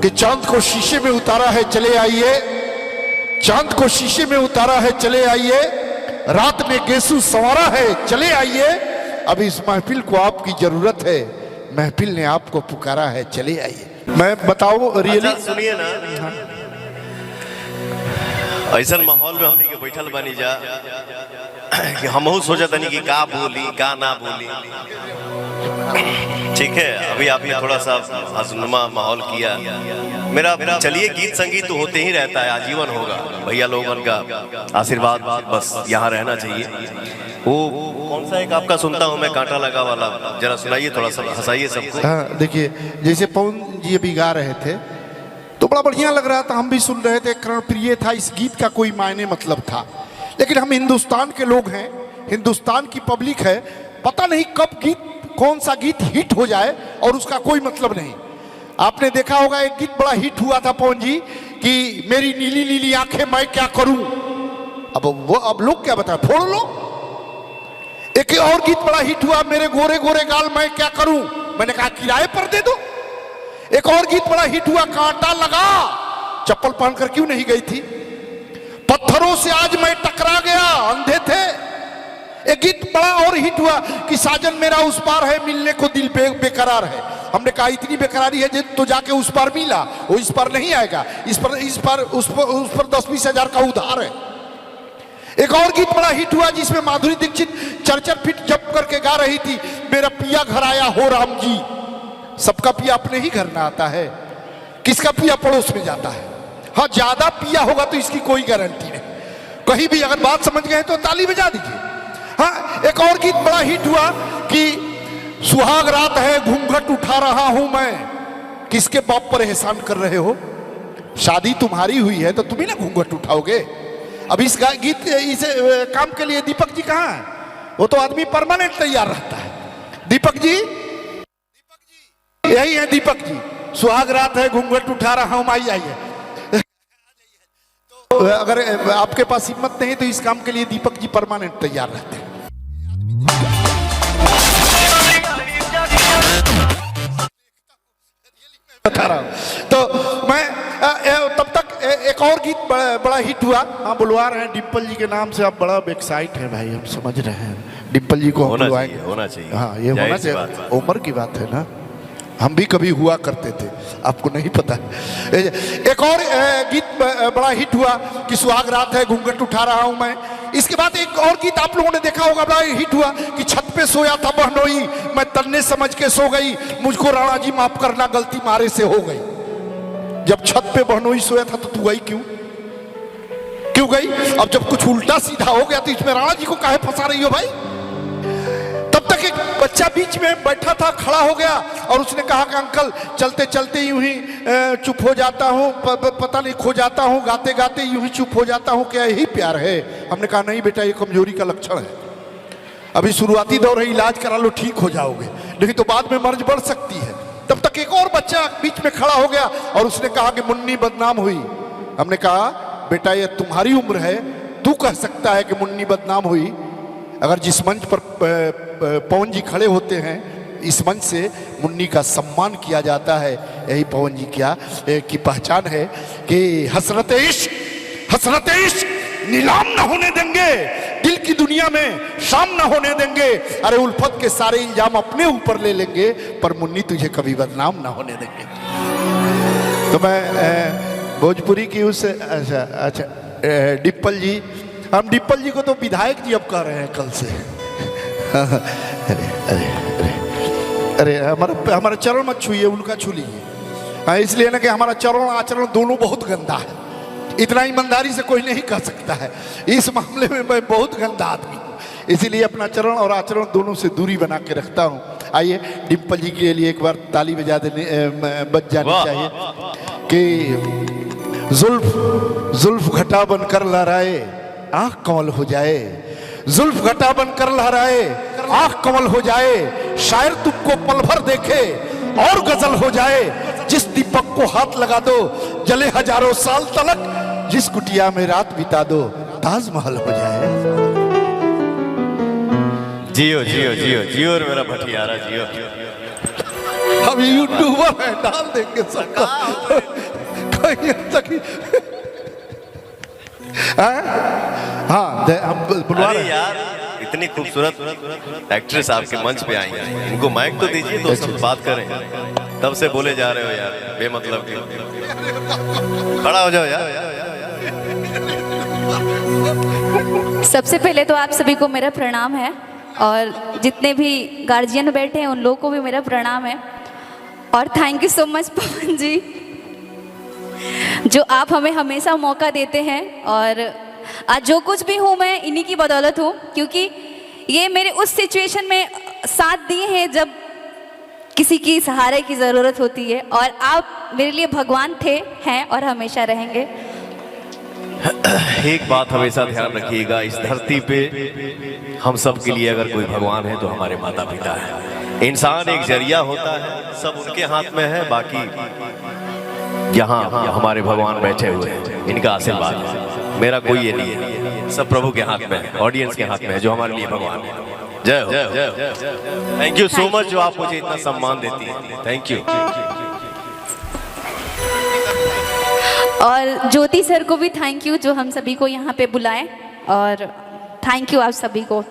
कि चांद को शीशे में उतारा है चले आइए, चांद को शीशे में उतारा है चले आइए, रात में गेसू संवारा है चले आइए। अब इस महफिल को आपकी जरूरत है, महफिल ने आपको पुकारा है चले आइए। मैं बताऊं रियली सुनिए ना, ऐसा माहौल में हमने के बैठल बनी जा कि हमहू सोचत नहीं कि का बोली का ना बोली। ठीक है, अभी आपने थोड़ा सा हंसनुमा माहौल किया। मेरा चलिए गीत संगीत तो होते ही रहता है, आजीवन होगा। भैया लोगों का आशीर्वाद बस यहाँ रहना चाहिए। वो कौन सा एक आपका सुनता हूँ मैं, कांटा लगा वाला, जरा सुनाइए, थोड़ा सा हंसाइए सबको। हाँ देखिए, जैसे पवन जी अभी गा रहे थे तो बड़ा बढ़िया लग रहा था, हम भी सुन रहे थे, कर्णप्रिय था। इस गीत का कोई मायने मतलब था, लेकिन हम हिंदुस्तान के लोग हैं, हिंदुस्तान की पब्लिक है, पता नहीं कब गीत, कौन सा गीत हिट हो जाए और उसका कोई मतलब नहीं। आपने देखा होगा एक गीत बड़ा हिट हुआ था पवन जी कि मेरी नीली नीली आंखें मैं क्या करूं। अब लोग क्या बताएं, फोड़ लो। एक और गीत बड़ा हिट हुआ, मेरे गोरे गोरे गाल मैं क्या करूं, मैंने कहा किराए पर दे दो। एक और गीत बड़ा हिट हुआ, कांटा लगा, चप्पल पहनकर क्यों नहीं गई थी, पत्थरों से आज मैं टकरा गया, अंधे थे। एक गीत बड़ा और हिट हुआ कि साजन मेरा उस पार है, मिलने को दिल बेकरार है। हमने कहा इतनी बेकरारी है तो जाके उस पार मिला, वो इस पार नहीं आएगा, उस पर 10-20 हजार का उधार है। एक और गीत बड़ा हिट हुआ जिसमें माधुरी दीक्षित चरचर फिट जप करके गा रही थी, मेरा पिया घर आया हो राम जी। सबका पिया अपने ही घर ना आता है, किसका पिया पड़ोस में जाता है। हाँ, ज्यादा पिया होगा तो इसकी कोई गारंटी नहीं। कहीं भी अगर बात समझ गए तो ताली बजा दीजिए। हाँ, एक और गीत बड़ा हिट हुआ कि सुहाग रात है घूंघट उठा रहा हूं मैं, किसके बाप पर एहसान कर रहे हो, शादी तुम्हारी हुई है तो तुम ही ना घूंघट उठाओगे। अब इस गीत इस काम के लिए दीपक जी कहाँ है, वो तो आदमी परमानेंट तैयार रहता है। दीपक जी यही है, दीपक जी, सुहाग रात है घूंघट उठा रहा हूं, आइए। तो अगर आपके पास हिम्मत नहीं तो इस काम के लिए दीपक जी परमानेंट तैयार रहते हैं। बता रहा हूं तो मैं तब तक एक और गीत बड़ा हिट हुआ। हाँ, बुलवा रहे हैं डिम्पल जी के नाम से, आप बड़ा एक्साइट है भाई, हम समझ रहे हैं। डिम्पल जी को हम बुलवाएंगे, होना चाहिए। हाँ, ये होना चाहिए, उम्र की बात है ना, हम भी कभी हुआ करते थे, आपको नहीं पता। एक और गीत बड़ा हिट हुआ कि सुहाग रात है घूंघट उठा रहा हूं मैं। इसके बाद एक और गीत आप लोगों ने देखा होगा, बड़ा हिट हुआ कि छत पे सोया था बहनोई, मैं तन्ने समझ के सो गई, मुझको राणा जी माफ करना गलती मारे से हो गई। जब छत पे बहनोई सोया था तो तू गई क्यों गई? अब जब कुछ उल्टा सीधा हो गया तो इसमें राणा जी को काहे फंसा रही हो भाई? तब तक एक बच्चा बीच में बैठा था, खड़ा हो गया और उसने कहा कि अंकल चलते चलते यूं ही चुप हो जाता हूँ, पता नहीं खो जाता हूँ, गाते गाते यूं ही चुप हो जाता हूँ, क्या यही प्यार है? हमने कहा नहीं बेटा, ये कमजोरी का लक्षण है, अभी शुरुआती दौर है, इलाज करा लो, ठीक हो जाओगे, नहीं तो बाद में मर्ज बढ़ सकती है। तब तक एक और बच्चा बीच में खड़ा हो गया और उसने कहा कि मुन्नी बदनाम हुई। हमने कहा बेटा, ये तुम्हारी उम्र है, तू कह सकता है कि मुन्नी बदनाम हुई। अगर जिस मंच पर पवन जी खड़े होते हैं, इस मंच से मुन्नी का सम्मान किया जाता है, यही पवन जी की पहचान है कि हसरत इश्क नीलाम न होने देंगे, दिल की दुनिया में शाम न होने देंगे, अरे उल्फत के सारे इल्जाम अपने ऊपर ले लेंगे, पर मुन्नी तुझे कभी बदनाम न होने देंगे। तो मैं भोजपुरी की उस अच्छा डिम्पल जी, हम डिम्पल जी को तो विधायक जी अब कह रहे हैं कल से। अरे हमारा चरण मत छूइए, उनका छू लीजिए। हाँ, इसलिए ना कि हमारा चरण आचरण दोनों बहुत गंदा है, इतना ईमानदारी से कोई नहीं कह सकता है। इस मामले में मैं बहुत गंदा आदमी हूँ, इसीलिए अपना चरण और आचरण दोनों से दूरी बना के रखता हूँ। आइए डिम्पल जी के लिए एक बार ताली बजा जानी चाहिए कि जुल्फ घटा बनकर लहराए आँख कमल हो जाए, जुल्फ घटा बनकर लहराए आँख कमल हो जाए, शायर तुमको पल भर देखे और गजल हो जाए, जिस दीपक को हाथ लगा दो जले हजारों साल तलक, जिस कुटिया में रात बिता दो ताजमहल हो जाए। जियो जियो जियो जियो मेरा भटियारा जियो। हम यूट्यूबर है, डाल देंगे सबका कहीं तक ही। हाँ हम बुलवा अरे रहे हैं। यार इतनी खूबसूरत एक्ट्रेस आपके मंच पे आई हैं, इनको माइक तो दीजिए, दो शब्द बात करें। तब से बोले जा रहे हो यार बेमतलब के। खड़ा हो जाओ यार। सबसे पहले तो आप सभी को मेरा प्रणाम है, और जितने भी गार्जियन बैठे हैं उन लोगों को भी मेरा प्रणाम है। और थैंक यू सो मच पवन जी, जो आप हमें हमेशा मौका देते हैं। और आज जो कुछ भी हूँ मैं इन्हीं की बदौलत हूँ, क्योंकि ये मेरे उस सिचुएशन में साथ दिए हैं जब किसी की सहारे की ज़रूरत होती है, और आप मेरे लिए भगवान थे, हैं और हमेशा रहेंगे। एक बात हमेशा ध्यान रखिएगा, इस धरती पे हम सब के लिए अगर कोई भगवान है तो हमारे माता पिता है। इंसान एक जरिया होता है, सब उनके हाथ में है, बाकी यहाँ हमारे भगवान बैठे हुए हैं, इनका आशीर्वाद है। मेरा कोई ये नहीं है, सब प्रभु के हाथ में है, ऑडियंस के हाथ में है, जो हमारे लिए भगवान है। जय हो। थैंक यू सो मच जो आप मुझे इतना सम्मान देती हैं। Thank you. और ज्योति सर को भी थैंक यू, जो हम सभी को यहाँ पे बुलाएं, और थैंक यू आप सभी को।